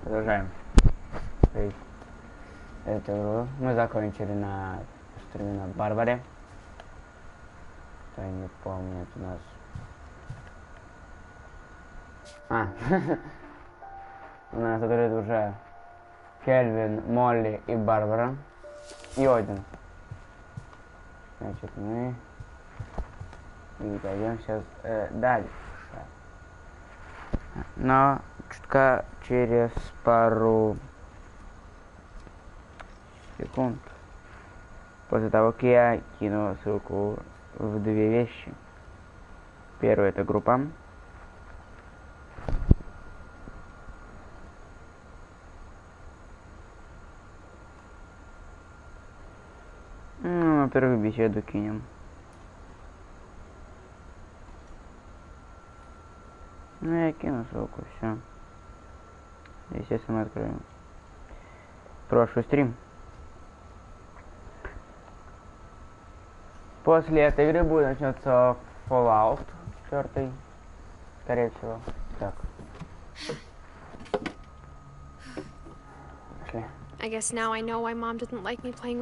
Продолжаем. Эту игру мы закончили на стриме на Барбаре. Кто не помнит у нас... У нас тут уже Кельвин, Молли и Барбара. И Один. Значит, мы пойдем сейчас дальше. Но чутка через пару секунд после того, как я кину ссылку в две вещи. Первая — это группа. Ну, во-первых, беседу кинем. Ну, я кину ссылку, все. Естественно, мы откроем прошлый стрим. После этой игры будет начнется Fallout 4, скорее всего. Так. Пошли.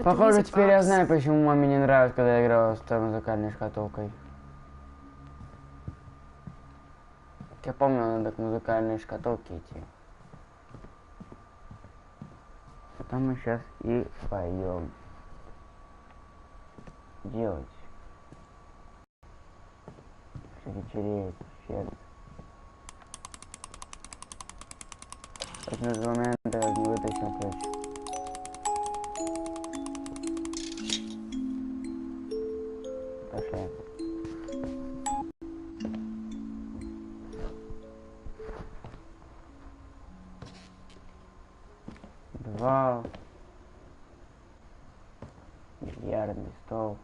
Похоже, теперь я знаю, почему маме не нравилось, когда я играла с той музыкальной шкатулкой. Я помню, надо к музыкальной шкатулке идти. Потом мы сейчас и пойдем делать. Вечереет, эффект. Точно с момента, как не вытащил ключ. Пошли. Два. Бильярдный стол.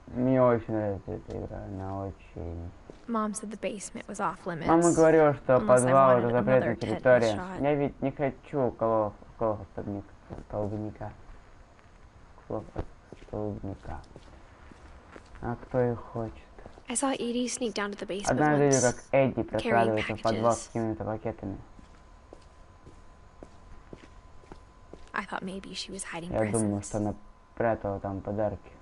Мне очень нравится эта игра, она очень... Мама говорила, что подвал — это запретная территория. Я ведь не хочу столбняка. А кто их хочет? Однажды видел, как Эдди прокрадывается в подвал с какими-то пакетами. Я думаю, что она прятала там подарки.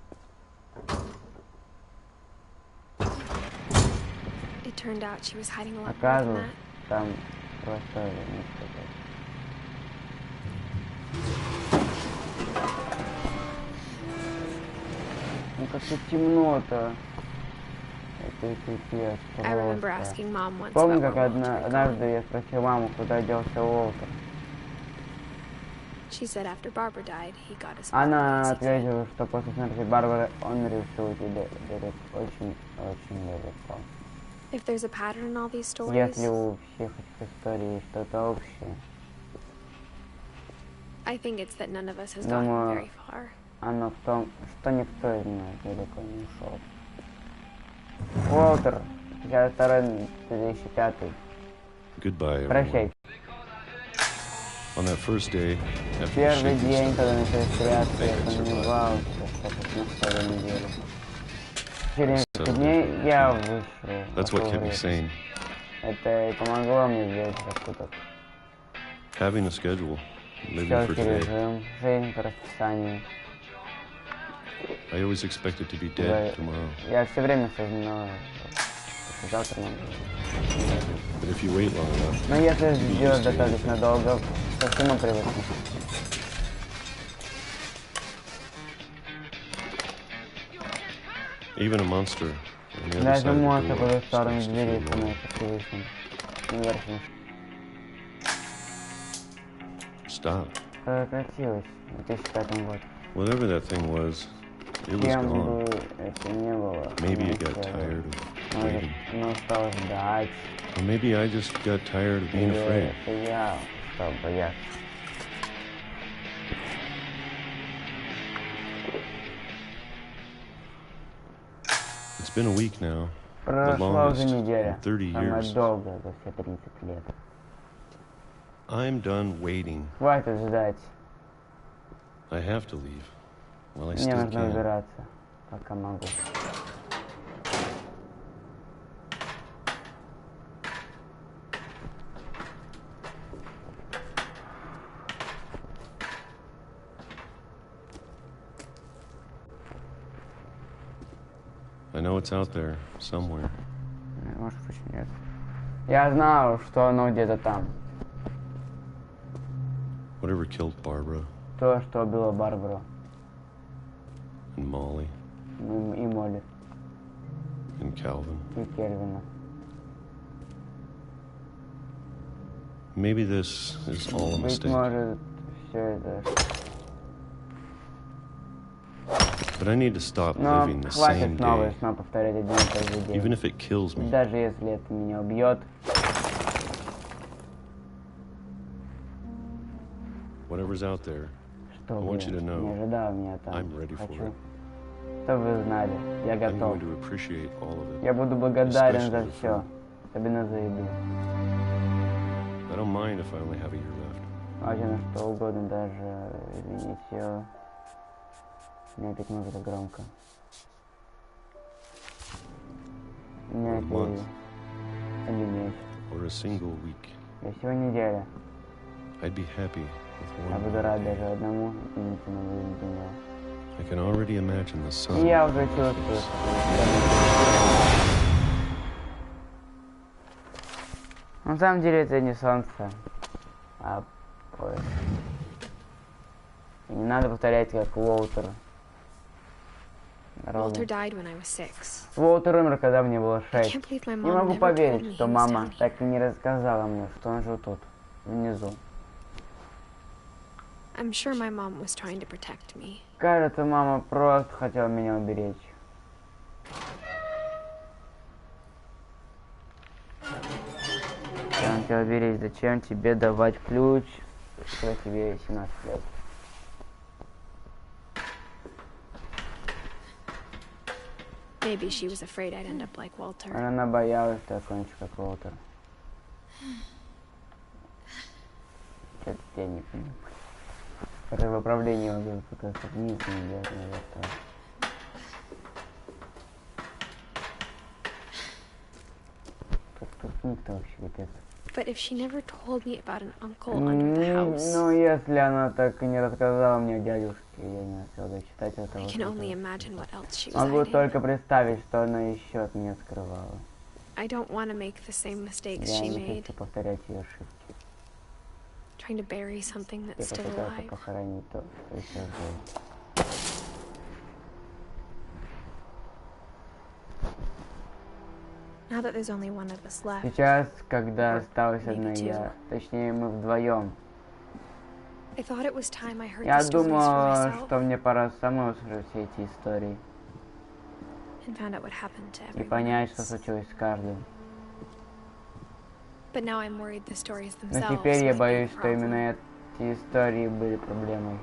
Оказывается, там просто несколько. Ну как тут темно-то. Это пипец просто. Помню, как однажды я спросил маму, куда делся Уолтер. Она ответила, что после смерти Барбары он решил уйти очень далеко. Если у всех этих историй есть что-то общее, думаю, оно в том, что никто из нас далеко не ушел. Уолтер, 52-2005. Прощай. Первый день, когда начали стреляться, я сомневался, что это целую неделю. Через несколько дней я вышел. Это и помогло мне сделать раскруток. Четкий режим, жизнь по расписанию. Я все время осознавал, что завтра надо. Но если сделать достаточно долго, то всему привыкнешь. Даже монстр по той стороне двери становится привычным. Невероятно. Прекратилось в 2005 году. Кем бы это ни было, оно устало ждать. Я устал бояться. Прошла уже неделя, самая долгая за все 30 лет. Хватит ждать. Мне нужно убираться, пока могу. Может, почему нет? Я знал, что оно где-то там. То, что убило Барбару. И Молли. И Кельвина. Быть может, все это... Но хватит снова повторять один и тот же день. Даже если это меня убьет. Что бы не ожидало меня там. Хочу, чтобы вы знали, я готов. Я буду благодарен за все, особенно за еду. Важно что угодно, даже извинить все. У меня опять музыка громко. У меня опять один месяц. Я всего неделя. Я буду рад даже одному единственному дню. И я уже чувствую. На самом деле это не солнце, а поезд. И не надо повторять, как Уолтер. Уолтер умер, когда мне было 6. Не могу поверить, что мама так и не рассказала мне, что он жил тут, внизу. Кажется, мама просто хотела меня уберечь. Хотела тебя уберечь. Зачем тебе давать ключ, когда тебе 17 лет? Она боялась, что я кончу как Уолтер. Это я не понимаю. Это в управлении он как-то вниз, наверх, наверх. Тут никто вообще капец. Ну, если она так и не рассказала мне о дядюшке, я не хотела читать этого. Могу только представить, что она еще от меня скрывала. Я не хочу повторять ее ошибки. Я попытался похоронить то, что еще жив. Сейчас, когда осталась одна я, точнее мы вдвоем, я думала, что мне пора самой услышать все эти истории и понять, что случилось с каждым. Но теперь я боюсь, что именно эти истории были проблемой.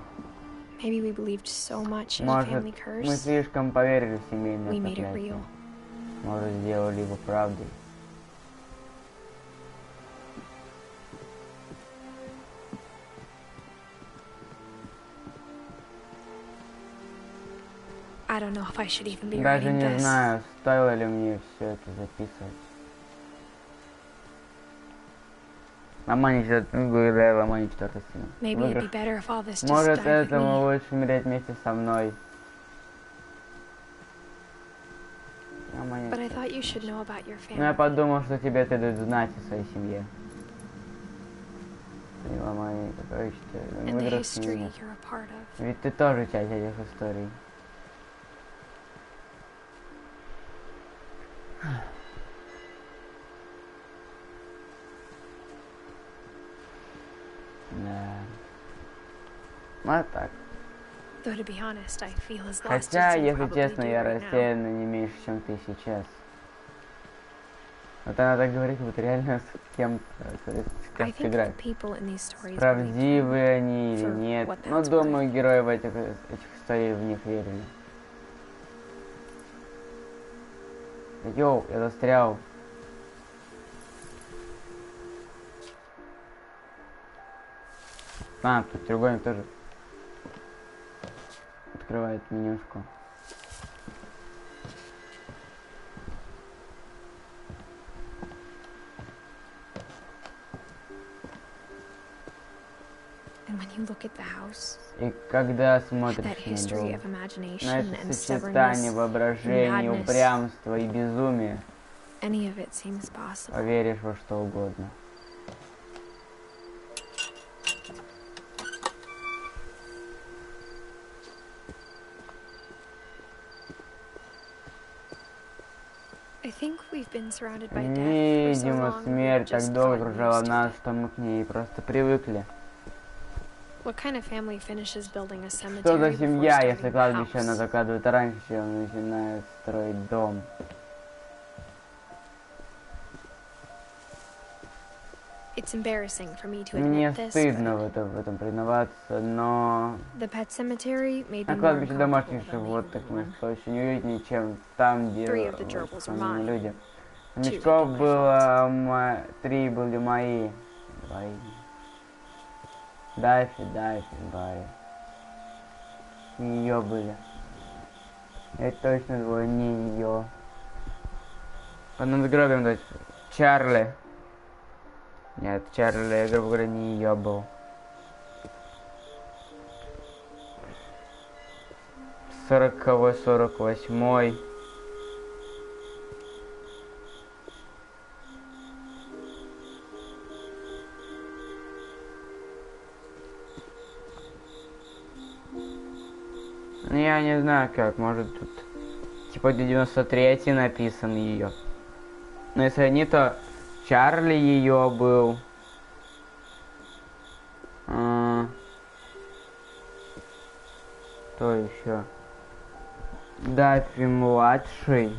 Может, мы слишком поверили в семейное проклятие. Может, сделали его правдой. Даже не знаю, стоило ли мне все это записывать. Мама не четвертая сцена. Может, этому лучше умереть вместе со мной. Но я подумал, что тебе следует знать о своей семье. Поняла, мама, ведь ты тоже часть этих историй. Да. Вот так. Хотя, если честно, я растеряна не меньше, чем ты сейчас. Вот она так говорит, вот реально с кем-то играть. Правдивые они или нет. Но думаю, герои в этих историях в них верили. Йоу, я застрял. А, тут треугольник тоже. открывает менюшку. И когда смотришь на дом, на это сочетание воображения, упрямства и безумия, поверишь во что угодно. Видимо, смерть так долго окружала нас, что мы к ней просто привыкли. Что за семья, если кладбище она закладывает раньше, чем начинает строить дом? Мне стыдно в этом признаваться, но на кладбище домашних животных место очень уютнее, чем там, где люди. Мешков было 3 были мои. Даффи, Барри. Ее были. Это точно 2 не ее. Под надгробием, то есть Чарли. Нет, Чарли, грубо говоря, не ее был. 40-й, 48-й. Я не знаю как, может тут типа 93-й написан ее. Но если не, то Чарли ее был. Кто еще? Даффи младший.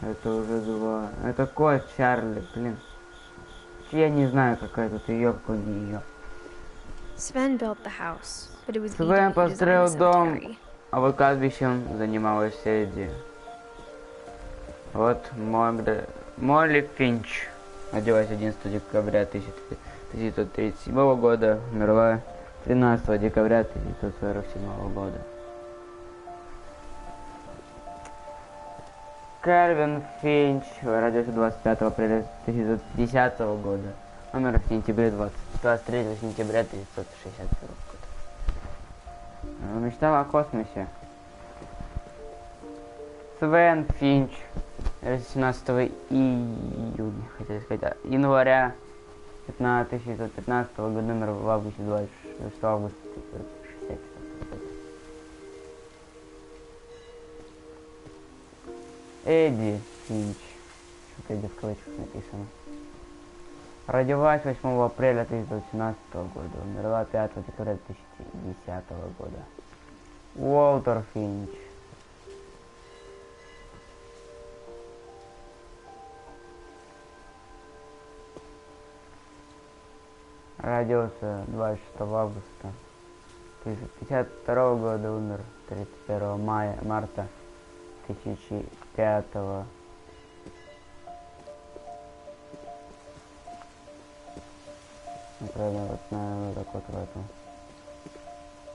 Это уже 2. Это кот Чарли, блин. Я не знаю, какая тут ее, какой не ее. Свен построил дом, а вот кладбищем занималась Эдди. Вот Молли Финч. Родилась 11 декабря 1937 года, умерла 13 декабря 1947 года. Кельвин Финч родился 25 апреля 1910 года. Умер в сентябре 23 сентября 1961 года. Мечтал о космосе. Свен Финч. 17 июня, хотел сказать, января 1915 года, умер в августе 26 августа 1964 года. Эдди Финч. Что-то Эдди в кавычках написано. Родилась 8 апреля 1917 года, умерла 5 декабря 2010 года. Уолтер Финч. Родился 26 августа 1952 года, умер 31 марта 2005 года. Правильно, вот, наверное, так вот в этом.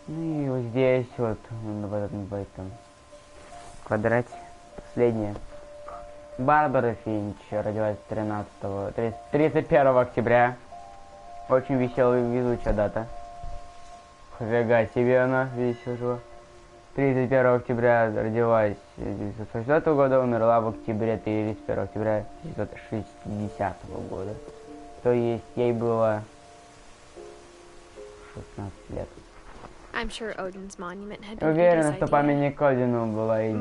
Ну и вот здесь вот, в этом квадрате, последняя. Барбара Финч родилась 31 октября. Очень веселая и везучая дата. Фига себе она веселая. 31 октября родилась 1960 года, умерла в октябре 31 октября 1960 года. То есть ей было 16 лет. Уверена, что памятник Одину была идеей.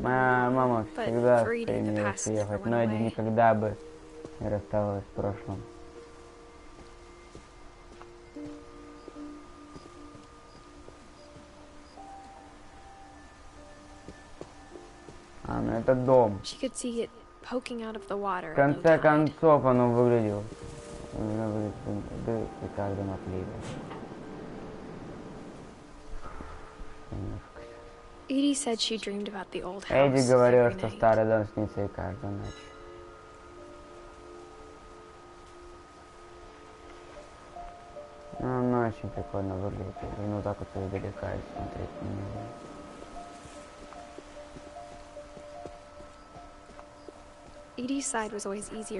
Моя мама всегда стремилась уехать, но Эдди никогда бы не расставалась с прошлым. Ну это дом. В конце концов оно выглядело. Как дом отливает. Эдди говорила, что старый дом снится ей каждую ночь. Ночь очень прикольно выглядит. Ну так вот издалека смотреть на него.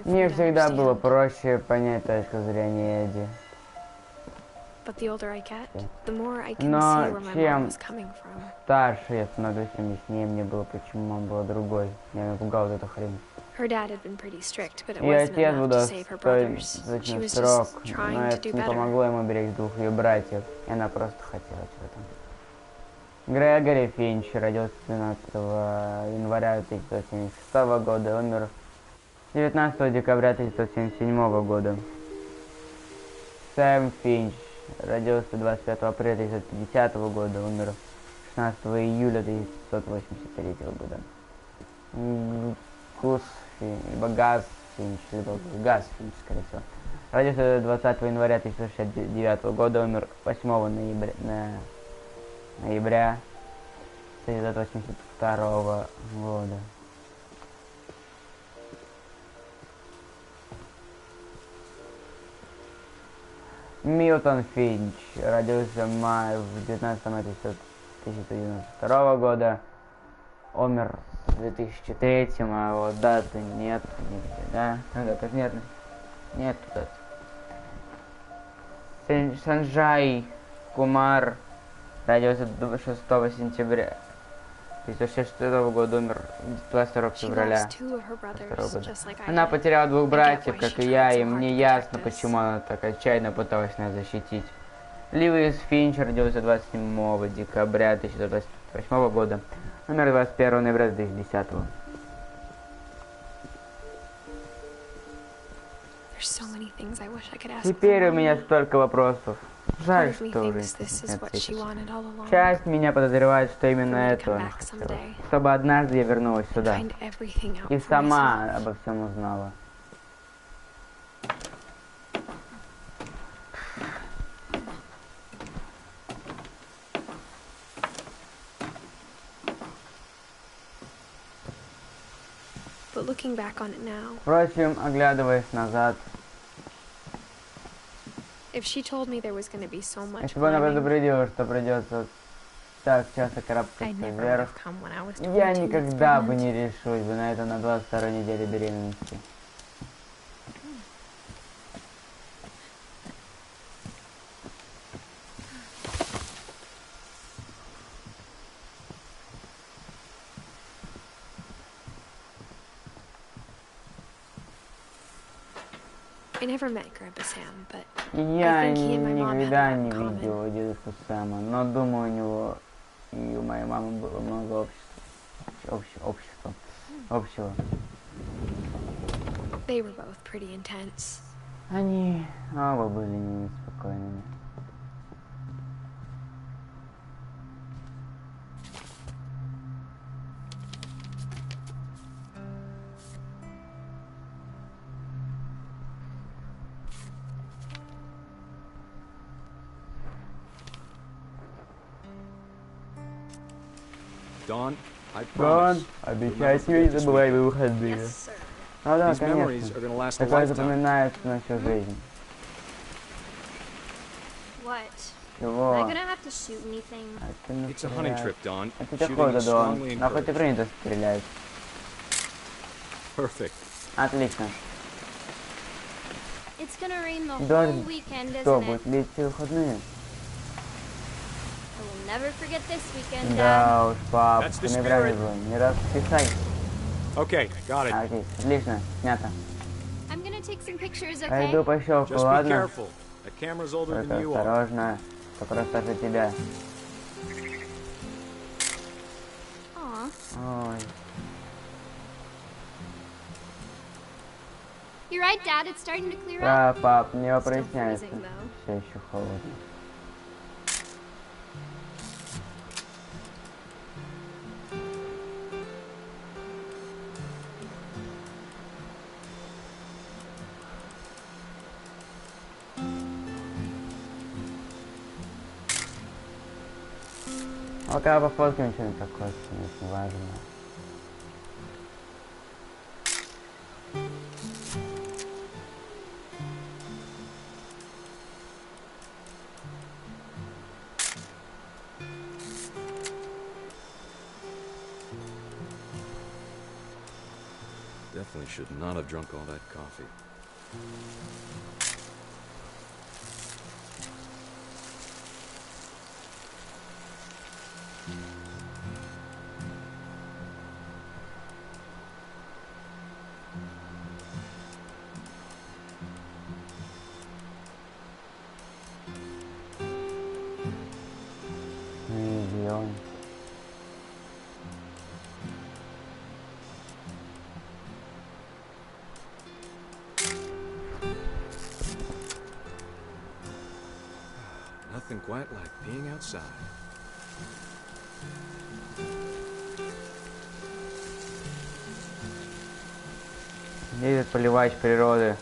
Мне всегда было проще понять точку зрения Эдди. Но чем старше я становлюсь, тем яснее мне было, почему мама была другой. Меня напугала эта хрень. Ее отец был достаточно строг, но это не помогло ему беречь двух ее братьев, и она просто хотела чего-то. Грегори Финч родился 12 января 1976 года, умер 19 декабря 1977 года. Сэм Финч родился 25 апреля 1950 года, умер 16 июля 1983 года. Газ Финч, скорее всего. Родился 20 января 1969 года, умер 8 ноября 1982 года. Милтон Финч родился в 19 мая 1992 года, умер в 2003, а вот даты нет нигде, да? Даты нет даты. Санджай Кумар родился 6 сентября 1966 года, умер 22 февраля 2002 года. Она потеряла двух братьев, как и я, и мне ясно, почему она так отчаянно пыталась нас защитить. Льюис Финч родился 27 декабря 1928 года, умер 21 ноября 2010. Теперь у меня столько вопросов. Жаль, что уже не ответишь. Часть меня подозревает, что именно этого она хотела. Чтобы однажды я вернулась сюда и сама обо всем узнала. Впрочем, оглядываясь назад, если бы она предупредила, что придется так часто карабкаться вверх, я никогда бы не решусь бы на это на 22-й неделе беременности. Я никогда не видел дедушку Сэма, но думаю, у него и у моей мамы было много общего. Они оба были неспокойными. Dawn, обещай себе, не забывай выходные. Ну да, конечно. Такое запоминается на всю жизнь. Чего? Это охота, Дон. На охоте принято стрелять. Отлично. Дождь что, будет лить все выходные? Да уж, пап, ты не бравил, не расписай. Окей, отлично, снято. Пойду по щелку, ладно? Только осторожно, только старше тебя. Ой. Да, пап, не проясняется. Все еще холодно. Пока пофоткаем что-нибудь такое, не важно. definitely should not have drunk all that coffee. Nothing quite like being outside. Едет поливач природы.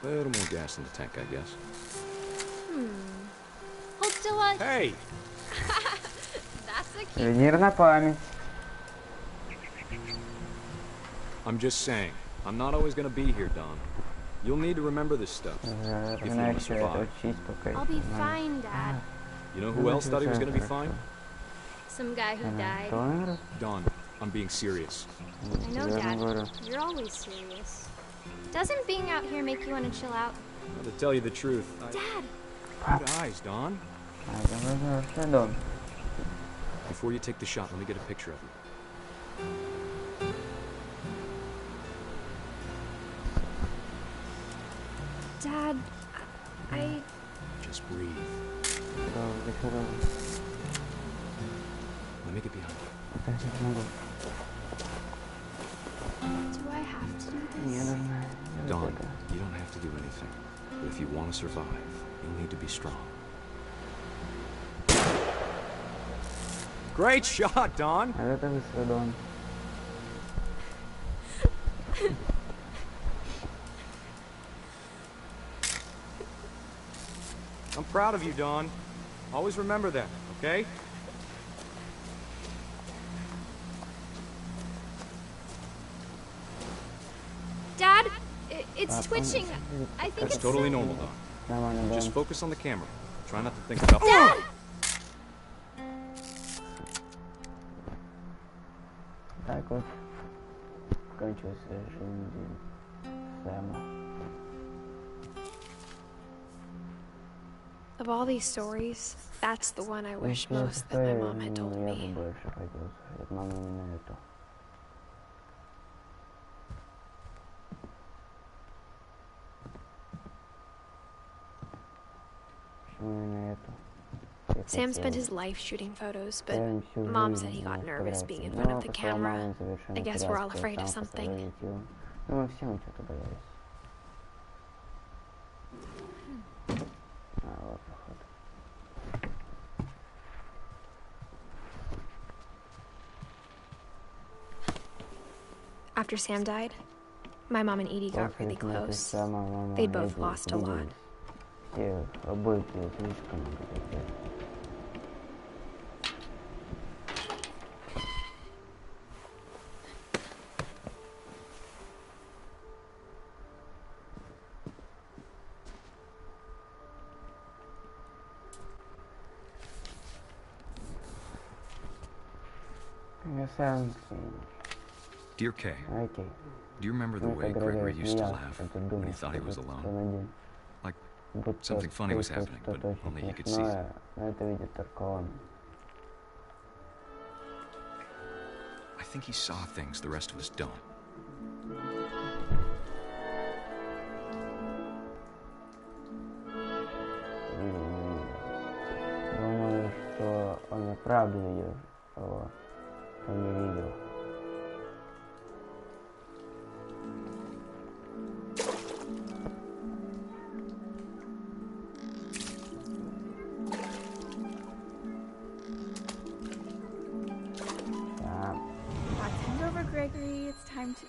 A little more gas in the tank, I guess. Hold still on. Hey! That's a cute. Сувенир на память. I'm just saying, I'm not always gonna be here, Don. You'll need to remember this stuff if you want to survive. I'll be fine, Dad. You know who else thought he was gonna be fine? Some guy who died. Don, I'm being serious. I know, Dad. You're always serious. Doesn't being out here make you want to chill out? Well, to tell you the truth, Dad! Good eyes, Don. Before you take the shot, let me get a picture of you. Dad, I... Just breathe. Let me get behind you. Do I have to do this? Don, you don't have to do anything. But if you want to survive, you'll need to be strong. Great shot, Don! I'm proud of you, Don. Always remember that, okay? Dad, it's twitching. I think That's it's totally normal, Don. Just focus on the camera. Try not to think about... Dad! Так вот кончилась жизнь Сэма. Of all these stories, that's the one I wish most that my mom had told me. Я бы больше хотел слушать от мамы именно эту. Почему именно эту? Sam spent his life shooting photos, but Mom said he got nervous being in front of the camera. I guess we're all afraid of something. Мы все мы что-то боялись. Вот поход. After Sam died, my mom and Edie got really close. They'd both lost a lot. Все обоих слишком много. Dear Kay, do you remember the way Gregory used to laugh when he thought he was alone? Like something funny was happening, but only he could see it. I think he saw things the rest of us don't. Думаю, что он и правда видел того, что не видел. Watching over Gregory, it's time to...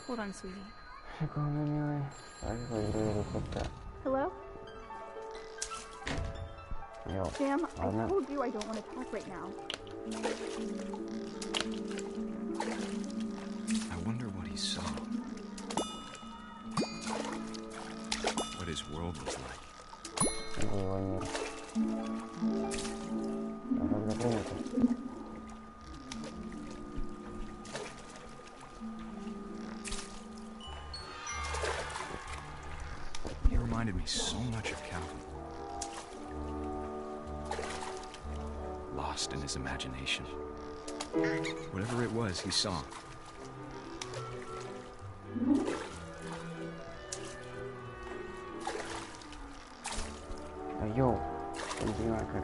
Hold on, sweetie. Секунду, милый. Так, Григорий, куда? Hello? Sam, I told you I don't want to talk right now. I wonder what he saw. What his world was like. He reminded me so much of Calvin. Lost in his imagination. Whatever it was, he saw. Yo, continúa acá.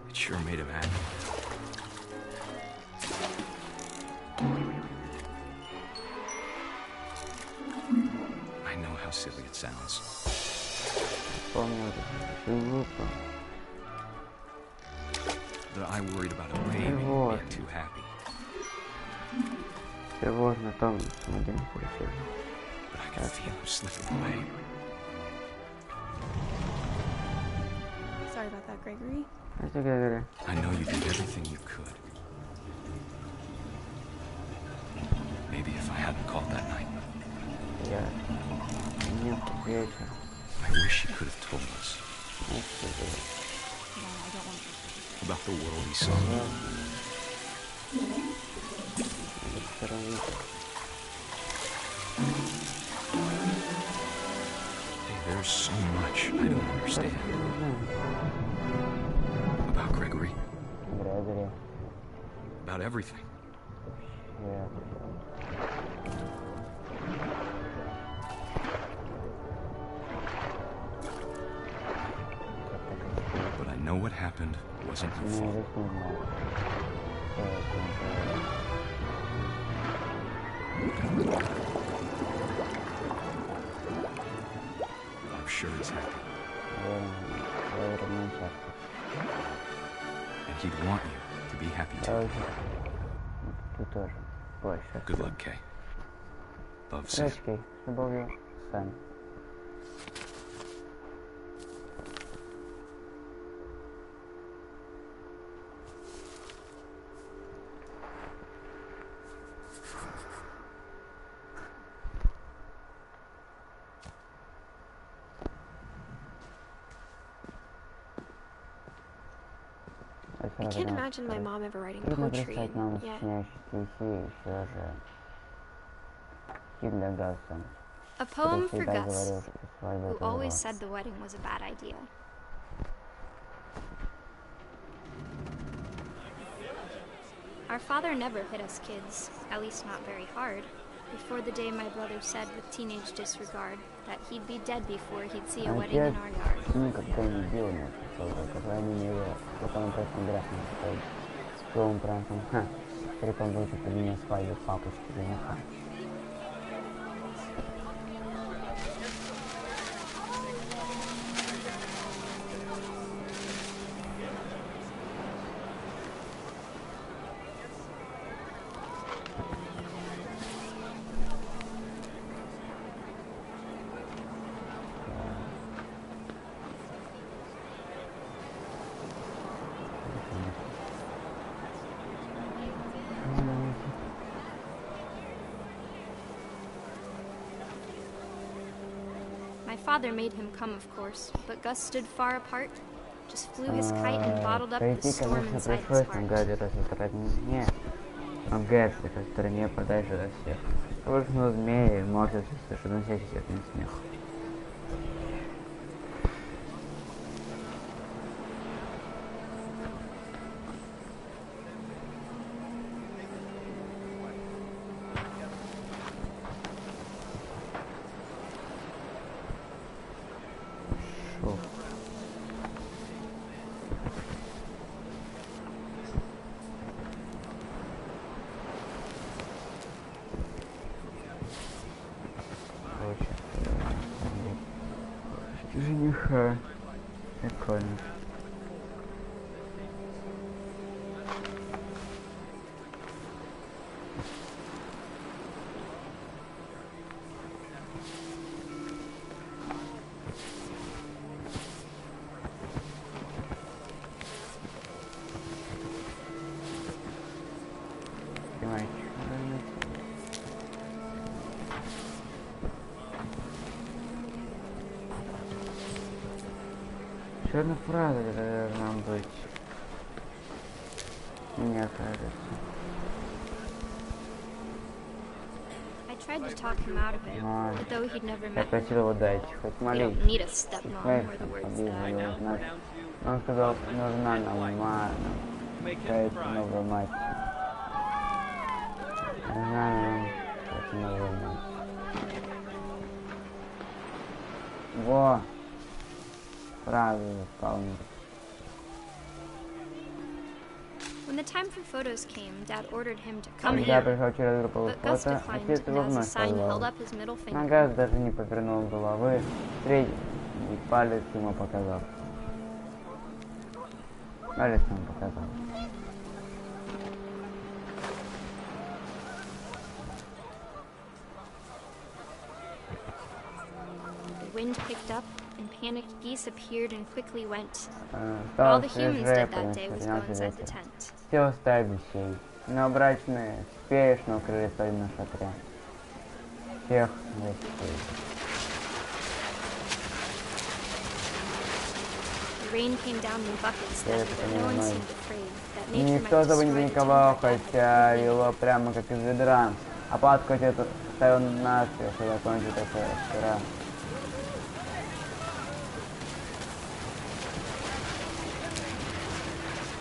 It sure made him happy. I know how silly it sounds. That I worried about a baby being too happy. But I could feel him slipping away. Sorry about that, Gregory. I know you did everything you could. Maybe if I hadn't called that night. I wish you could have told us. No, I don't want to. About the world he saw. Hey, there's so much I don't understand. About Gregory. About everything. But I know what happened wasn't your fault. I'm sure he's happy. And he'd want you to be happy too. Good luck, Kay. Love, Sam. Sam. I can't imagine my mom ever writing poetry, and yet A poem for Gus, who always said the wedding was a bad idea. Our father never hit us kids, at least not very hard, before the day my brother said with teenage disregard that he'd be dead before he'd see a wedding in our yard. Никогда не делал такого, по крайней мере, потом просто график такой, что он прям там, притом будет по линии свадьбы папочки жениха. My father made him come, of course, but Gus stood far apart, just flew his kite and bottled up the storm inside his heart. Который не подальше от всех. Прыгнул змеи, может, совершенно естественный смех. Жениха. Прикольно. маленький мальчик. Еще одна фраза должна быть. Мне кажется. I tried to talk him out of it, but though he'd never Я met просил его дать хоть we маленький. don't need a stepmom, were the words that Он сказал, нужна нам мама. Какая-то новая мать. Нужна нам какая-то новая мать. Во! Правильно исполнил. When the time for photos came, Dad ordered him to come Когда here, пришел через групповое but Gus фото, declined, отец его and as a вновь sign held позвал. up his middle finger. Нагас даже не повернул головы, средний палец ему показал. Палец ему показал. The wind picked up, and panicked geese appeared and quickly went. Стало All the humans свежее, did that day was go принялся inside the ветер. tent. Все стаи гусей, но брачные спешно укрыли свой на шатре. Всех гостей. The rain came down in buckets steadily, but no one seemed afraid that nature might Никто этого не destroy the паниковал, timber Dad хотя had лило прямо как из ведра. Опадку отец ставил наспех, и закончит это вчера.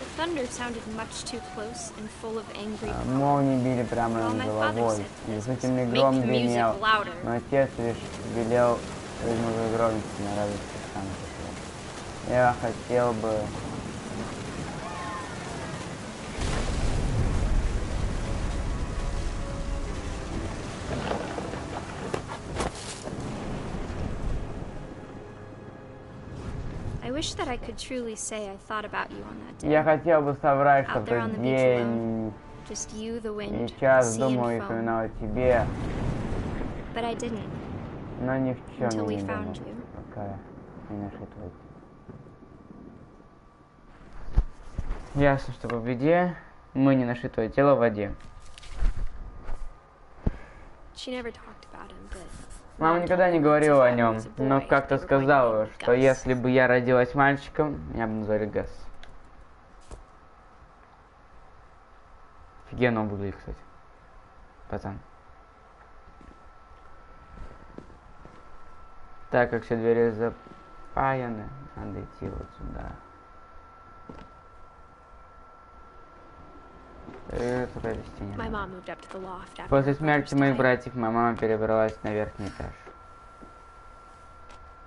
The thunder sounded much too close and full of angry calm. Молнии били прямо Well, над my father головой. said this was Действительный make гром the music гремел, louder. но отец лишь велел возможной громкости на радость сам. Я хотел бы... I wish that I could truly say I thought about you on that day. Я хотел бы соврать, что Out в there on тот the beach день Just you, the и wind, the час sea думал и and foam. вспоминал о тебе, But I didn't. но ни в чем Until я we не found думал, you. пока не нашли твой. Ясно, что по беде мы не нашли твое тело в воде. She never talked about him, but Мама никогда не говорила о нем, но как-то сказала, что если бы я родилась мальчиком, меня бы назвали Гас. Офигенно он выглядит, кстати. Пацан. Так как все двери запаяны, надо идти вот сюда. my mom moved up to the loft after После her смерти brother's моих died. братьев моя мама перебралась на верхний этаж.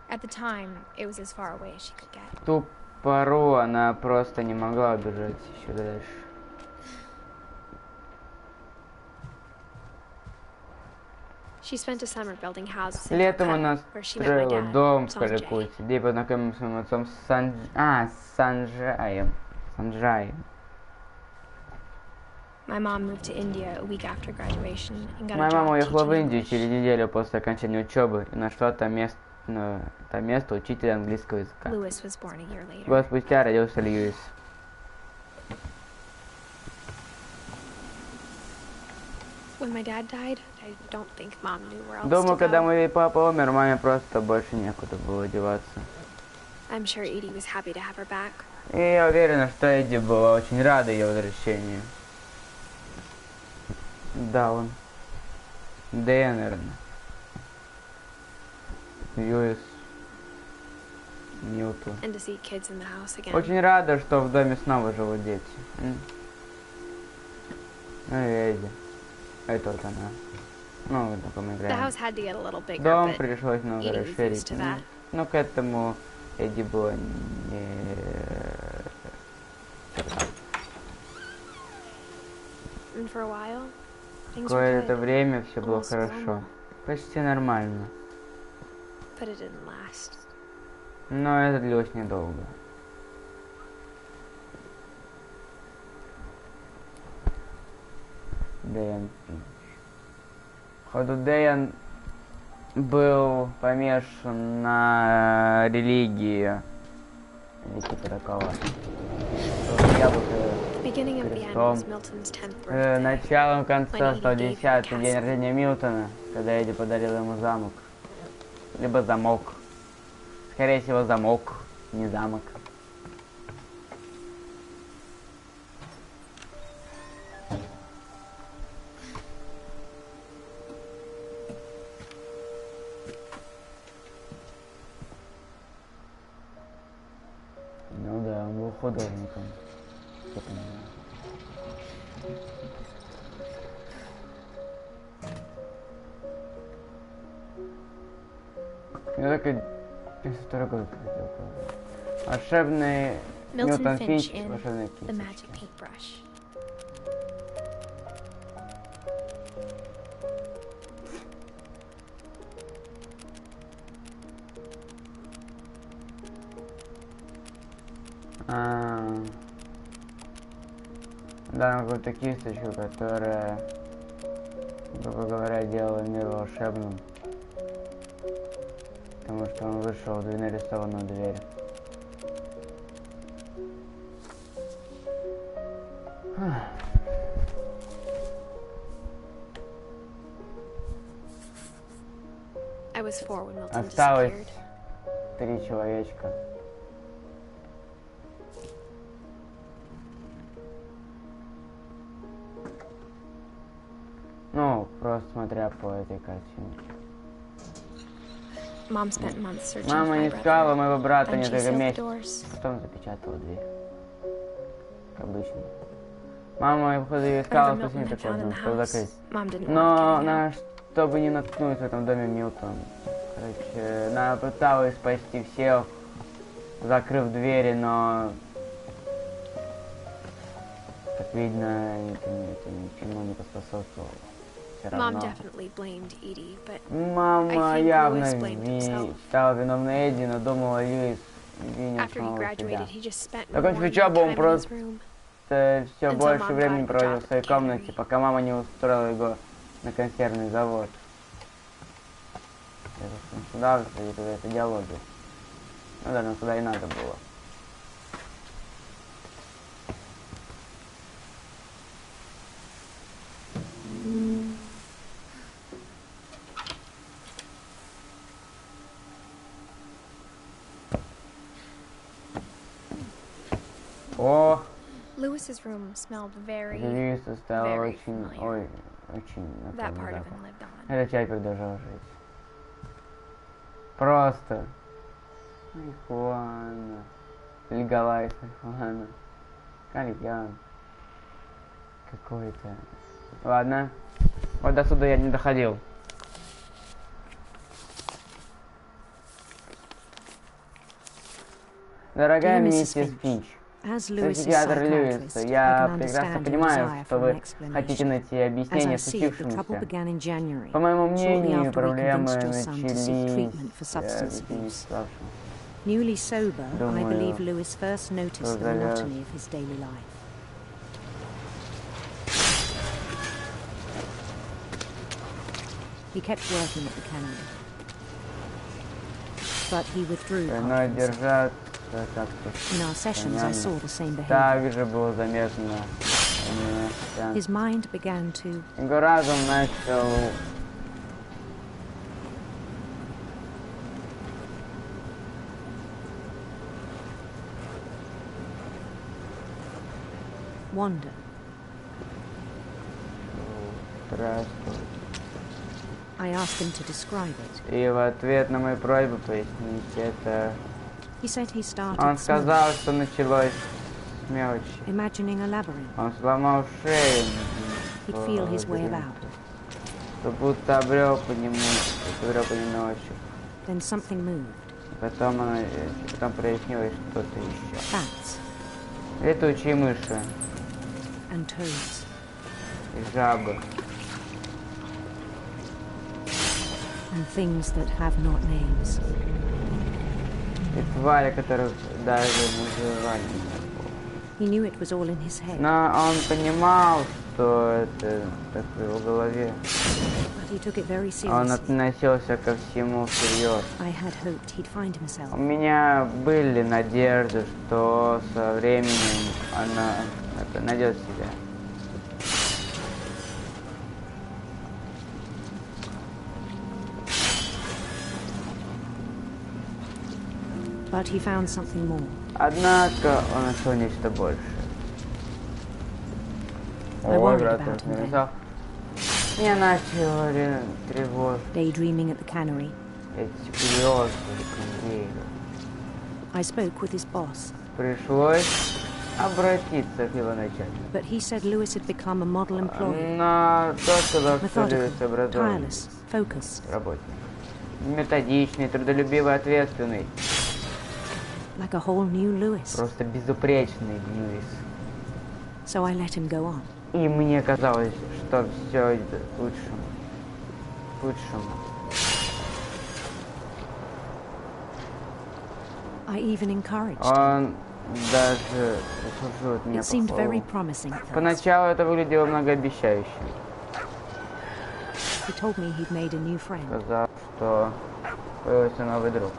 At the time, it was as far away as she could get. В ту пору она просто не могла убежать еще дальше. She spent a summer building houses in Летом она Calcutta, where she met my строила dad, дом в Sanjay. Каликутте, где познакомилась с своим отцом Санджаем. My mom moved to India a week after graduation and got a Моя мама job уехала в teaching Индию English. через неделю после окончания учебы и нашла там место учителя английского языка. Lewis was born a year later. Год спустя родился Льюис. When my dad died, I don't think mom knew where else to Думаю, когда go. мой папа умер, маме просто больше некуда было деваться. I'm sure Edie was happy to have her back. И я уверена, что Эдди была очень рада ее возвращению. Да, он. Дэя, наверное. Льюис. Ньютон. And to see kids in the house again. Очень рада, что в доме снова живут дети. Ну и Эдди. Это вот она. Ну, вот такой мы The играем. house had to get a little bigger, Дом but пришлось много Edie was used расширить. to that. Но к этому Эдди было не... And for a while, things were Какое-то good, время все было Almost хорошо. normal. Почти нормально. but it didn't last. Но это длилось недолго. Дэйан Финч. Походу, Дэйан был помешан на религии. Или типа такого. Яблоко beginning of the end крестом. was Milton's 10th birthday. Началом конца when Edie 110 gave him день the рождения Милтона, когда Эдди подарил ему замок. Либо замок. Скорее всего, замок, не замок. Ну да, он был художником. Что понимаю. Я только 52 год хотел сказать. Волшебный Milton Finch Финч, in волшебная The Magic кисточка. Paintbrush. Да, какую-то кисточку, которая, грубо говоря, делала мир волшебным. Потому что он вышел в нарисованную дверь. I was 4 when Milton Осталось disappeared. 3 человечка. Ну, просто смотря по этой картинке. Mom spent months searching for Мама my искала brother. моего брата Then she несколько sealed the месяцев, doors. потом запечатала дверь. Как обычно. Мама, походу, ее искала, Whenever что с ней Milton had такое found in было, the чтобы house, закрыть. Mom didn't Но want она, чтобы не наткнуть в этом доме Милтон, короче, она пыталась спасти всех, закрыв двери, но, как видно, это ничему не поспособствовало. Все Mom равно. definitely blamed Edie, but Мама I think явно Lewis blamed himself. считала виновной Эдди, но думала, Льюис винил after he самого себя. graduated, he just spent more Закончив and more учебу, он time in his просто room. все Until больше Mom времени got a проводил job в своей at the комнате, cannery. пока мама не устроила его на консервный завод. Это сюда, это диалоги. Ну да, но сюда и надо было. О, Lewis's room smelled very, Льюиса стало very очень, familiar. ой, очень that знакомый part of запах. him lived on. Этот человек продолжал жить. Просто. Марихуана. Легалайз марихуана. Кальян. Какой-то. Ладно. Вот до сюда я не доходил. Дорогая миссис Финч, психиатр Льюиса, я прекрасно понимаю, что вы хотите найти объяснение случившемуся. По моему мнению, проблемы начались Newly sober, I believe Думаю, Lewis first noticed the monotony of his daily life. He kept working at the cannery, but he withdrew но afterwards. держаться как-то In our sessions, I saw the same behavior. также было заметно. His mind began to Его разум начал wander. здравствовать. I asked him to describe it. И в ответ на мою просьбу пояснить это, He said he он started small, сказал, что началось с мелочи. imagining a labyrinth. Он сломал шею. He'd feel his way about. Как будто обрел по нему ощупь. Then something moved. Потом прояснилось что-то еще. Bats Летучие мыши and toads. и жабы. And things that have not names. И твари, которых даже не называли. He knew it was all in his head. Но он понимал, что это так в его голове. Он относился ко всему всерьез. У меня были надежды, что со временем она найдет себя. But he found something more. Однако он нашел нечто большее. Ой, брат, написал. Меня начало тревожить. Daydreaming at the cannery. Эти слезы. I spoke with his boss. Пришлось обратиться к его начальнику. But he said Lewis had become a model employee. Но тот сказал, что Льюис Methodical, образованный tireless, focused. работник. Методичный, трудолюбивый, ответственный. Like a whole new Lewis. Просто безупречный Льюис. So I let him go on. И мне казалось, что все идет к лучшему. К лучшему. I even encouraged. Он даже услышал от меня It seemed very похвалу. promising at first. Поначалу это выглядело многообещающе. He told me he'd made a new friend. Сказал, что появился новый друг.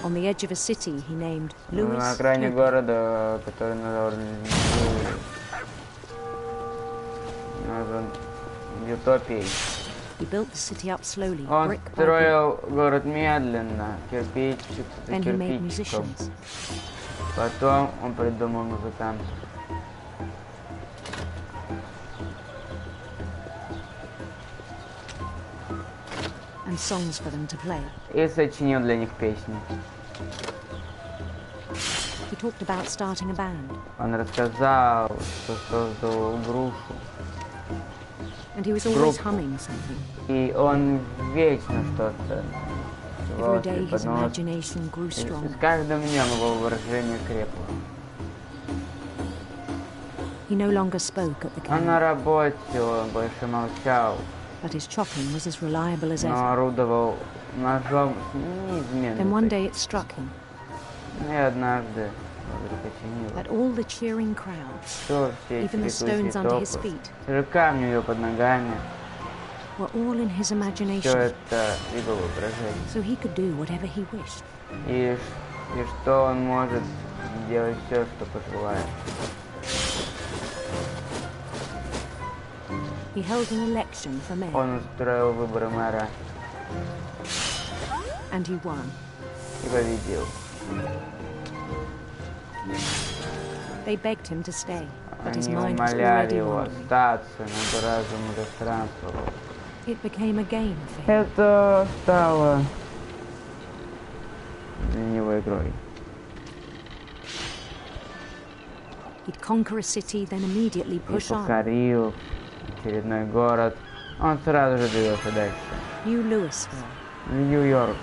On the edge of a city he named На Lewis. окраине города, который назван Утопией. He built the city up slowly, Он brick by brick. строил город медленно, кирпичик за Then he made кирпичиком. musicians. Потом он придумал музыкантов. And songs for them to play. И сочинил для них песни. He talked about starting a band. Он рассказал, что создал группу. And he was always humming something. И он вечно что-то Every day his imagination grew С stronger. каждым днем его воображение крепло. He no longer spoke at the А на cannery, работе он больше молчал, but his chopping was as reliable as но ever. орудовал ножом Then one неизменно. day it struck him И однажды вдруг осенило, that all the cheering crowds, что все эти even the stones under летучие his толпы, feet, даже камни у него под ногами, were all in his все imagination, это его воображение. so he could do whatever he wished. И что он может делать все, что пожелает. He held an election for mayor, Он устроил выборы мэра and he won. и победил. They begged him to stay, but his Они mind was умоляли already его wandering. остаться, но разум уже странствовал. It became a game for him. Это стало для него игрой. He'd conquer a city, then immediately И push on. покорил очередной город. Он сразу же двигался дальше. New Louisville. Нью-Йорк.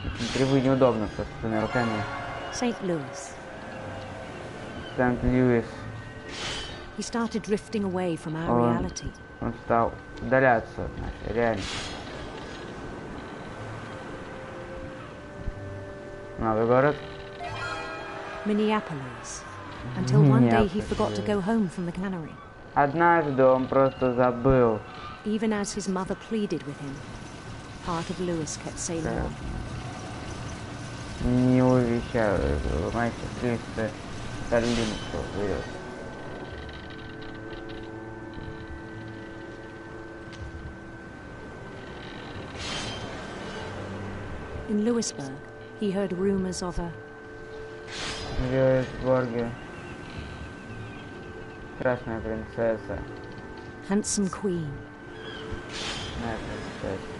Очень криво и неудобно с собственными руками. St. Louis. Сент-Льюис. He started drifting away from our Он- reality. Он стал удаляться от нашей реальности. Новый город. Minneapolis. Until one day he Minneapolis, forgot to yeah. go home from the cannery. Однажды он просто забыл. Even as his mother pleaded with him, part of Lewis kept sailing Да. on. Не увещаю, мать Христа, Старлинку вырос. In Louisburg, he heard rumors of a В Льюисбурге Красная принцесса. handsome queen. Моя принцесса.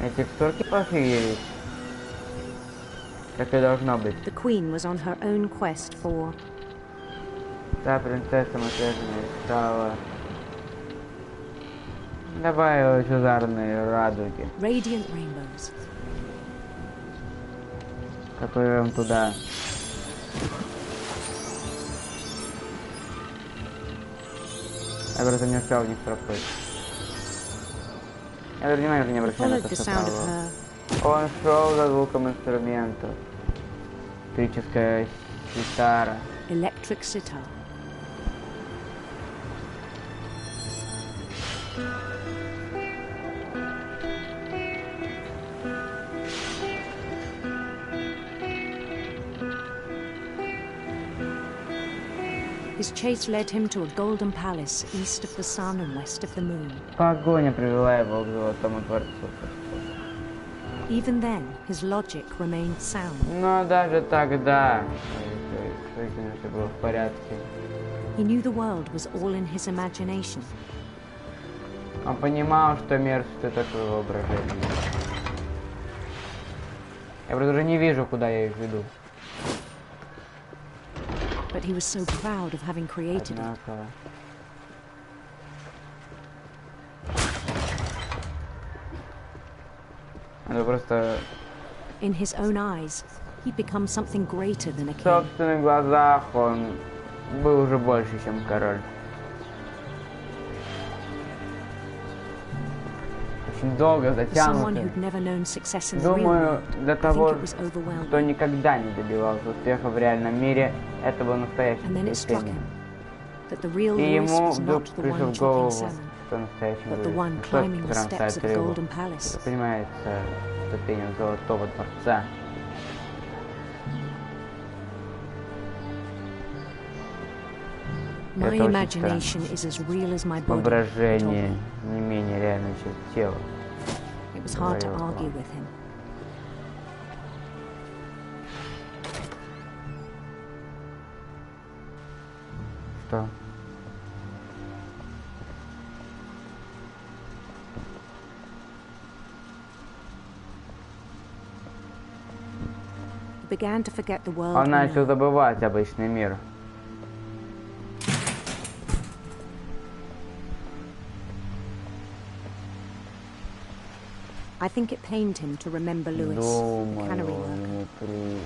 Эти текстурки пофигились. Как и должно быть. The queen was on her own quest for Та принцесса материальная стала. Добавила лучезарные радуги. radiant rainbows. Поплывем туда. Я просто не успел в них проплыть. Я даже внимания не He обращаю на followed то, the что sound of стало. her Он шел за звуком инструмента. Электрическая ситара. Electric sitar. His chase led him to a golden palace east of the sun and west of the moon. Погоня привела его к Золотому дворцу. Even then, his logic remained sound. Но даже тогда все было в порядке. He knew the world was all in his imagination. Он понимал, что мир — это такое воображение. Я просто уже не вижу, куда я их веду. But he was so proud of having created it. Это просто... In his own eyes, he'd become something greater than a В king. собственных глазах он был уже больше, чем король. Очень долго For someone затянуто. who'd never known success in the real Думаю, world, для I think того, it was overwhelming. кто никогда не добивался успеха в реальном мире, это было настоящее And then it struck потрясение. him that the real И Lewis ему was вдруг not the пришел one в chopping голову, salmon, что настоящий but the Льюис. one Не тот, climbing the который steps ставит of the рыбу, golden palace. который поднимается ступеням Золотого дворца. My Это очень imagination is as real as my body. he told Воображение me. не менее реально, чем тело. It was hard to Говорил argue он. with him. Что? He began to forget the world. Он we начал know. забывать обычный мир. I think it pained him to remember Lewis, the cannery Думаю, worker. ему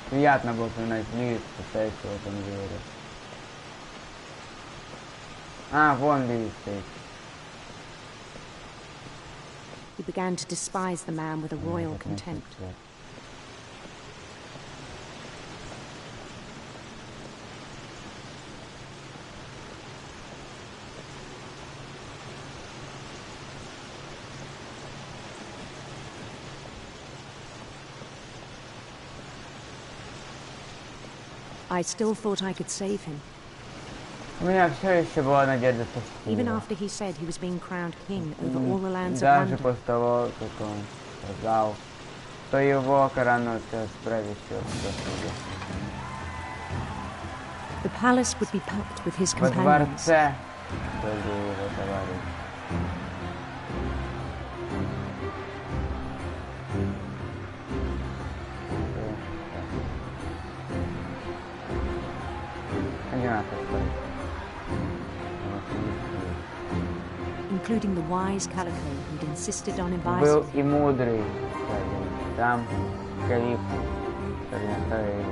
приятно было вспоминать Льюиса, стоящего в этом деле. А, вон Льюис стоит. He began to despise the man with a royal contempt. I still thought I could save him, У меня все еще была надежда спасти even его. after he said he was being crowned king over all the lands of Даже London. после того, как он сказал, что его коронуют правящего. The palace would be packed with his Во companions. дворце были его товарищи. Including the wise Calico who'd insisted on Был advising и мудрый, там Калиф, который наставил.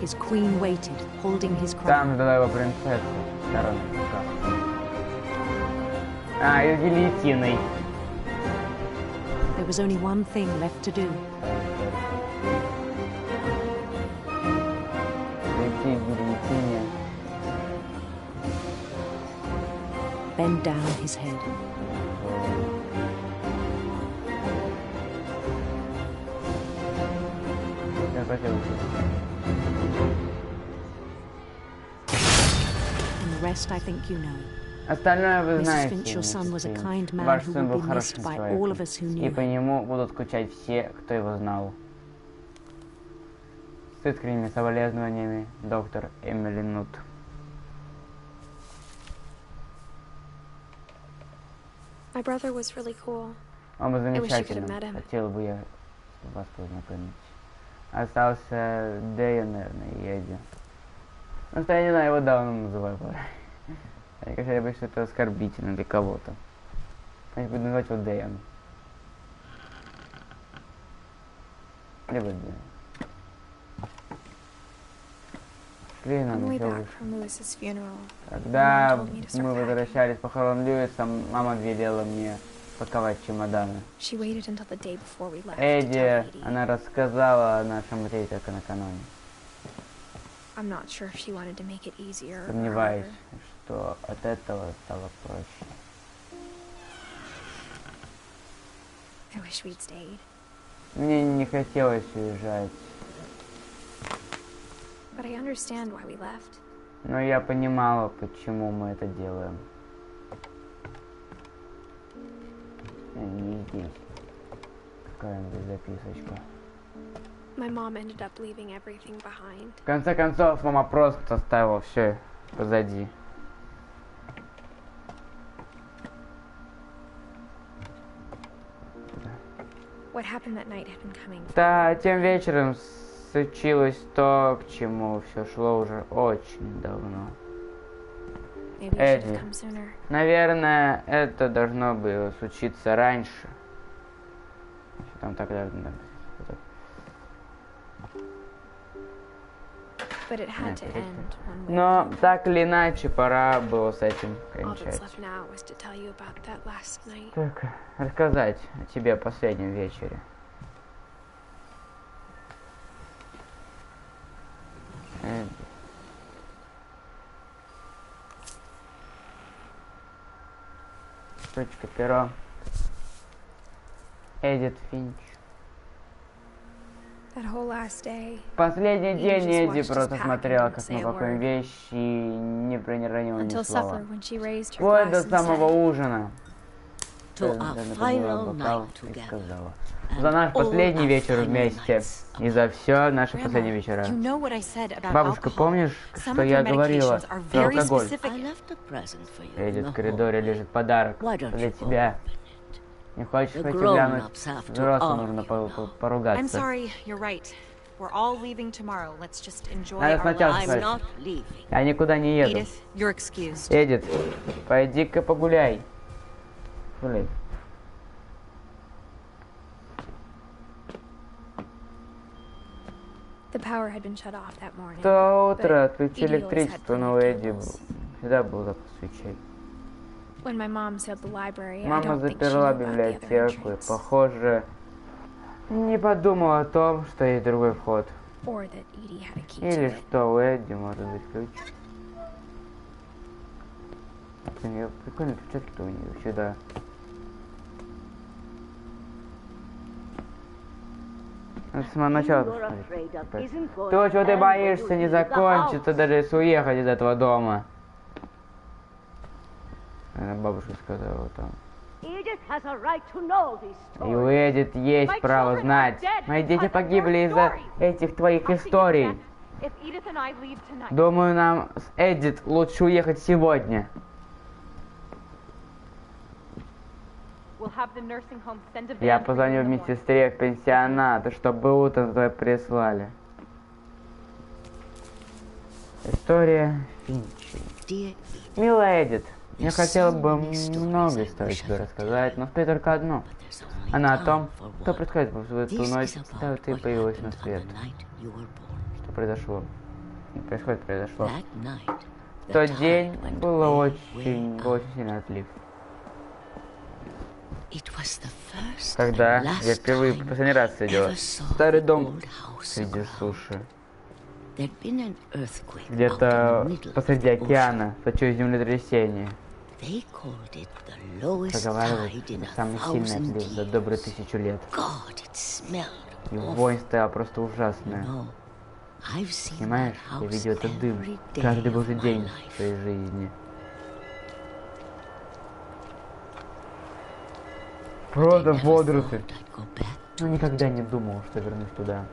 his queen waited, holding his crown. Там ждала его принцесса, сторонка. А, и с гильотиной. There was only one thing left to do. Прийти к гильотине. Bend down his head. Я хотел And the rest I think you know. Остальное вы Mrs. знаете. Finch, your son was a kind man Ваш who сын would был be хорошим missed by all of человеком, us who и knew по him. нему будут скучать все, кто его знал. С искренними соболезнованиями, доктор Эмили Нут. My brother was really cool. Он был wish you could have замечательным. met him. Хотел бы я вас познакомить. Остался Дэйон, наверное, и Эдди. Просто я не знаю, его Дауном называю. Мне кажется, я боюсь, что это оскорбительно для кого-то. Я буду называть его Дэйон. Либо Дэйон. Когда мы возвращались с похорон Льюиса, мама велела мне паковать чемоданы. Эдди, она рассказала о нашем лете только накануне. Сомневаюсь, что от этого стало проще. Мне не хотелось уезжать. Но я понимала, почему мы это делаем. Не здесь. Какая-нибудь записочка. В конце концов, мама просто оставила все позади. Да, тем вечером случилось то, к чему все шло уже очень давно. Эдди, наверное, это должно было случиться раньше. Что там так должно? Но так или иначе, пора было с этим кончать. Только рассказать о тебе о последнем вечере. Точка, перо. Эдит Финч. Последний день Эдди просто смотрела, как мы пакуем вещи, и не проронила ни слова. Вплоть до самого ужина. Сказала. За наш последний вечер вместе. И за все наши последние вечера. Бабушка, помнишь, что я говорила про алкоголь? Эдит, в коридоре лежит подарок для тебя. Не хочешь хоть глянуть? Взрослым нужно поругаться. Надо сначала сказать. Я никуда не еду. Эдит, пойди-ка погуляй. Гуляй. В то утро отключили электричество, но у Эдди всегда был запах свечей. Мама заперла библиотеку и, похоже, не подумала о том, что есть другой вход. Или что у Эдди может быть ключ. Прикольные перчатки-то у нее всегда. С самого начала посмотри. То, чего ты боишься, не закончится, даже если уехать из этого дома. Бабушка сказала там. И у Эдит есть право знать. Мои дети погибли из-за этих твоих историй. Думаю, нам с Эдит лучше уехать сегодня. Я позвоню медсестре в пенсионат, чтобы утром туда прислали. История Финчи. Милая Эдит, я хотела бы много историй тебе рассказать, но успею только одну. Она о том, что происходит в эту ночь, когда ты появилась на свет. Что произошло? Произошло. В тот день был очень сильный отлив. Когда я впервые последний раз видела старый дом среди суши. Где-то посреди океана случилось землетрясение. Проговаривают, это самый сильный отлив за добрые 1000 лет. И вонь стояла просто ужасная. Понимаешь, я видел этот дым каждый божий день в своей жизни. Просто водоросли. Но никогда не думал, что вернусь туда.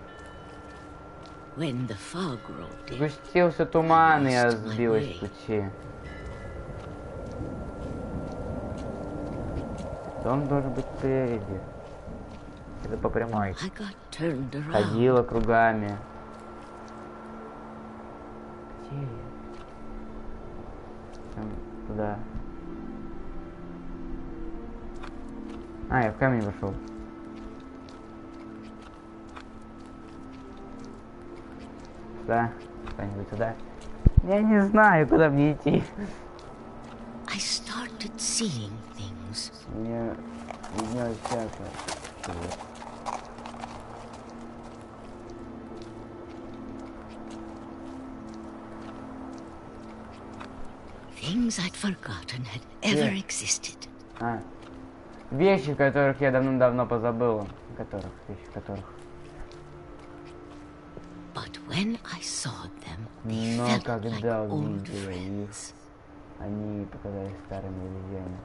Сгустился туман, и я сбилась с пути. Дом должен быть спереди. Это по прямой. Ходила кругами. Где я? чем туда. А, я в камень вошел. Сюда. Куда-нибудь туда. Я не знаю, куда мне идти. I started seeing things. Мне виднелось всякое. Things I'd forgotten had ever existed. А. Вещи, которых я давно-давно позабыл. Вещи которых. But when I saw them, they Но felt когда like old увидела их, friends. они показались старыми друзьями.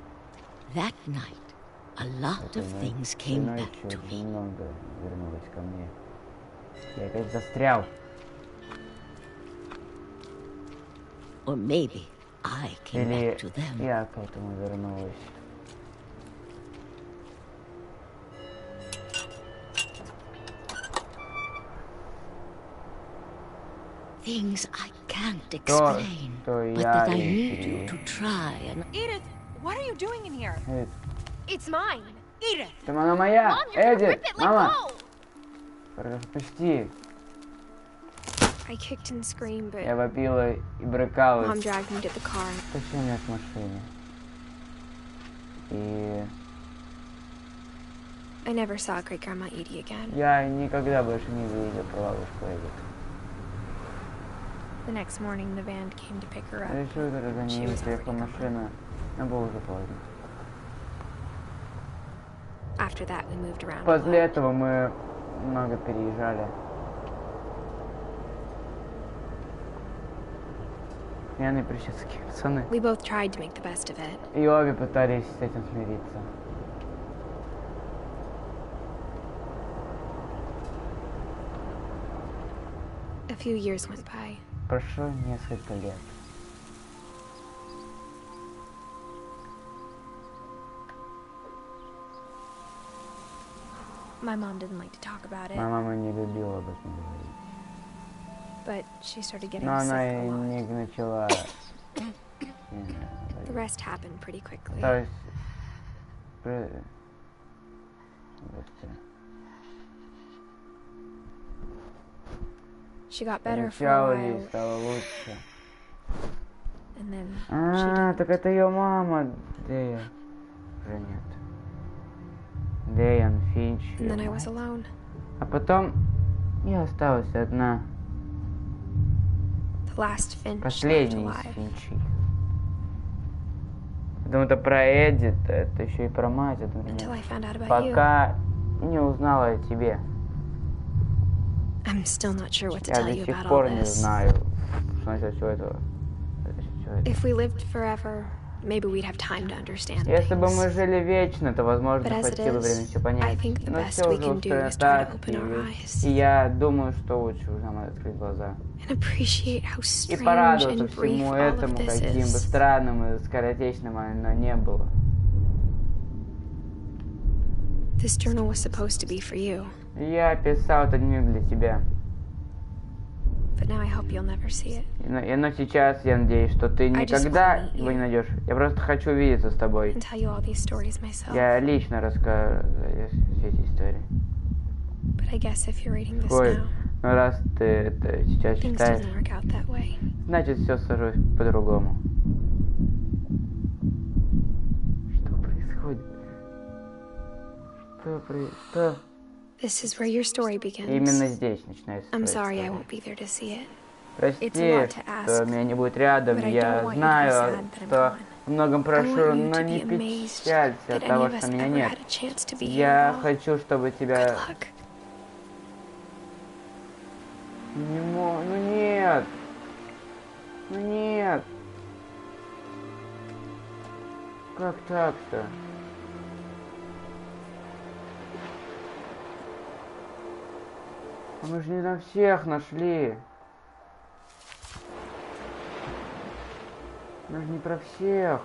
That night, a lot of things came back to me. Очень много вернулось ко мне. Я опять застрял. Or maybe I came Или back to them. я к этому вернулась. Things I can't explain, but that I need you to try and... Edith, what are you doing in here? Эдит, It's mine. Edith! там она моя! Mom, you're gonna Эдит, rip it, let мама! go! Пропусти! I kicked and screamed, but Я вопила и Mom брыкалась. dragged me to the car. Тащи меня к машине. И I never saw Great Grandma Edie again. я никогда больше не видел прабабушку Эдит. The next morning, the van came to pick her up. Решил, когда за She ней was приехала already gone. машина, но было уже поздно. After that, we moved around a После lot. этого мы много переезжали. Пьяные прически, пацаны. We both tried to make the best of it. И обе пытались с этим смириться. A few years went by. Прошло несколько лет. My mom didn't like to talk about it, Моя мама не любила об этом говорить. but she started getting Но sick она a и lot. не начала... The rest happened pretty quickly. То есть... Быстро. She got better for Сначала a ей while, стало лучше. and then she А, didn't. так это ее мама. Дея. Уже нет. Дейан Финч. And then I её was мать. alone. А потом я осталась одна. The last Finch left Последний из alive. Финчей. Потому что про Эдит, это еще и про мать Until одновременно. I found out about you. Пока не узнала о тебе. I'm still not sure what to Я tell до you сих about all пор не this. знаю, что насчет всего этого. If we lived forever, maybe we'd have time to understand Если бы things. мы жили вечно, то, возможно, But as it хватило is, времени все I понять. think the Но best все we уже can do устроено is try to так, open our eyes и я думаю, что лучше уже нам открыть глаза. and appreciate how И strange порадоваться and brief всему all этому, of this каким бы is. странным и скоротечным оно не было. This journal was supposed to be for you, Я писал этот дневник для тебя. but now I hope you'll never see it Но сейчас я надеюсь, что ты I just никогда wanna meet его you. не найдешь. Я просто хочу увидеться с тобой. and tell you all these stories myself. Я лично расскажу все эти истории. But I guess if you're reading this Ой, now, ну раз ты это сейчас things читаешь, didn't work out that way. значит все сложилось по-другому. Что происходит? Что? This is where your story begins. Именно здесь начинается I'm твоя sorry I история. won't be there to see it. Прости, It's a lot to что ask, меня не будет рядом. but I don't Я want you to be знаю, sad that I'm что gone. многом I прошу, want you но to не be amazed печалься that от any того, of us что меня ever нет. had a chance to be here Я at all. хочу, чтобы Good тебя... luck. Ну нет! Ну нет! Как так-то? А мы же не на всех нашли. Мы же не про всех.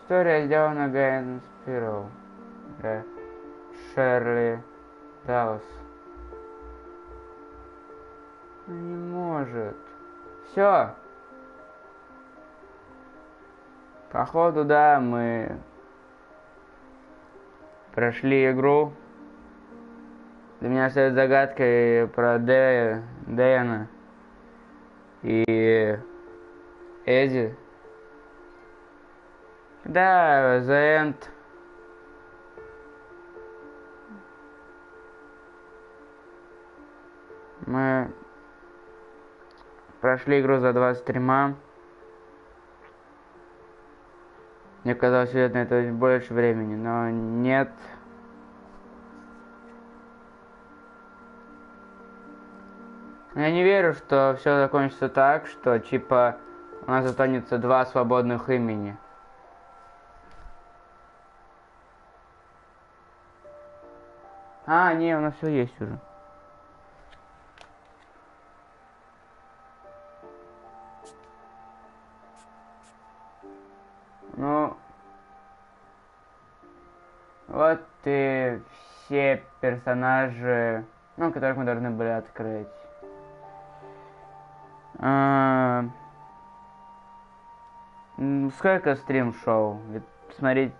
История сделана Гайен Спироу. Да. Шерли Даус. Не может. Все. Походу, да, мы прошли игру. Для меня остается загадкой про Дэна и Эдди. Да, The End. Мы прошли игру за 2 стрима. Мне казалось, что на это больше времени, но нет. Я не верю, что все закончится так, что типа у нас останется 2 свободных имени. А, не, у нас все есть уже. Ну, вот и все персонажи, ну, которых мы должны были открыть. Сколько стрим-шоу? Ведь посмотреть,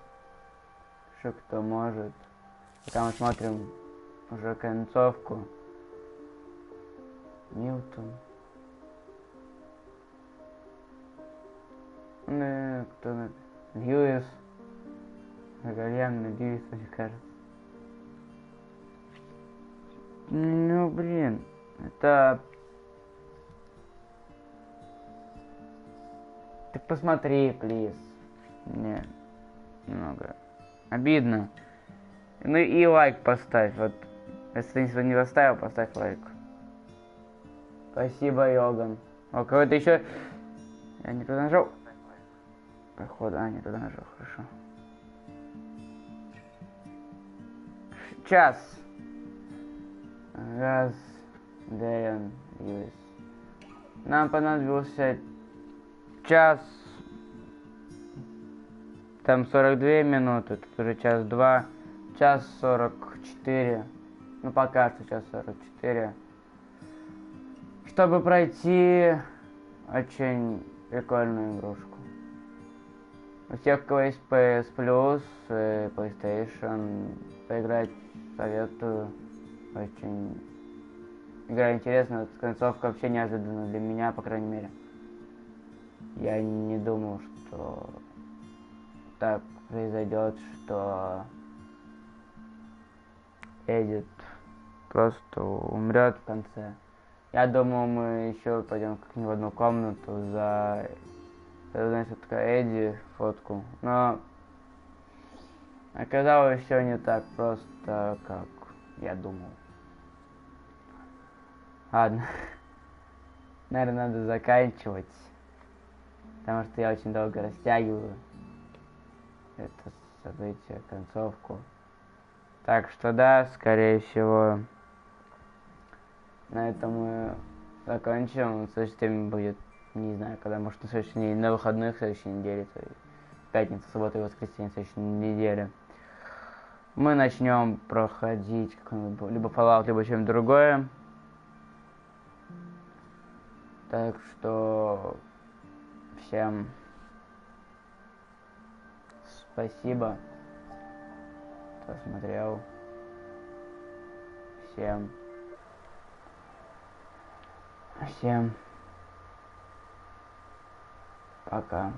что кто может. Пока мы смотрим уже концовку. Ньютон. Кто? Льюис. Гальян, Льюис, мне кажется. Ну, блин. Это... Ты посмотри, плиз. Мне немного обидно. Ну и лайк поставь. Вот, если ты не поставил, поставь лайк. Спасибо, Йоган. О, кого-то еще... Я не туда нажал. Походу, не туда нажал, хорошо. Час. Раз, Дэйн, Льюис. Нам понадобился час. Там 42 минуты, тут уже час 2. Час 44. Ну, пока что час 44. Чтобы пройти очень прикольную игрушку. У тех, у кого есть PS Plus, PlayStation, поиграть советую. Очень игра интересная, вот концовка вообще неожиданная для меня, по крайней мере. Я не думал, что так произойдет, что Эдит просто умрет в конце. Я думал, мы еще пойдем как-нибудь в одну комнату за, значит, такая Эдди фотку, но оказалось все не так просто, как я думал. Ладно, наверное, надо заканчивать, потому что я очень долго растягиваю это событие, концовку. Так что да, скорее всего, на этом мы закончим. Следующий стрим будет, не знаю, когда, может, на следующей неделе, на выходных следующей неделе, то есть пятница, суббота и воскресенье следующей неделе. Мы начнем проходить либо Fallout, либо чем-то другое. Так что всем спасибо, кто смотрел. Всем пока.